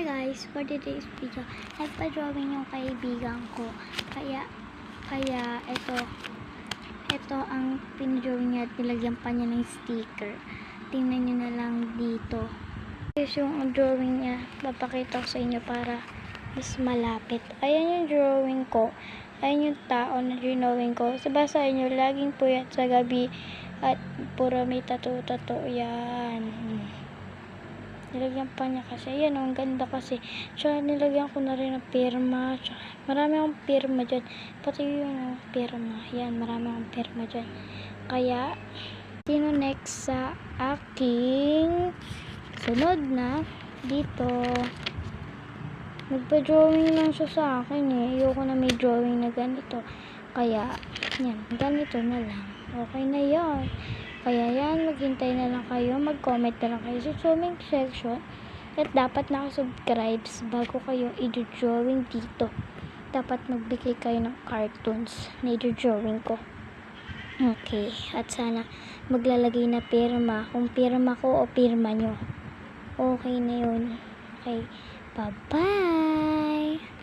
Guys, for today's video, nagpa-drawing yung kaibigan ko. Kaya ito ang pinadrawing niya at nilagyan pa niya ng sticker. Tingnan niyo na lang dito. Guys, yung drawing niya, papakita ko sa inyo para mas malapit. Ayan yung drawing ko. Ayan yung tao na drawing ko. Sabasahin niyo, laging puyat sa gabi at puro may tattoo yan. Nilagyan pa niya kasi. Ayan, ang ganda kasi. Tsaka nilagyan ko na rin ng pirma. Tsaka, marami akong pirma dyan. Pati yung pirma. Ayan, marami akong pirma dyan. Kaya, sino next sa aking sunod na dito? Nagpa-drawing lang siya sa akin eh. Ayoko na may drawing na ganito. Kaya, yan, ganito na lang. Okay na yan. Kaya yan, maghintay na lang kayo, mag-comment na lang kayo sa comment section at dapat nakasubscribe bago kayo i-drawing dito. Dapat magbigay kayo ng cartoons na i-drawing ko. Okay, at sana maglalagay na pirma, kung pirma ko o pirma nyo. Okay na yun. Okay, bye-bye!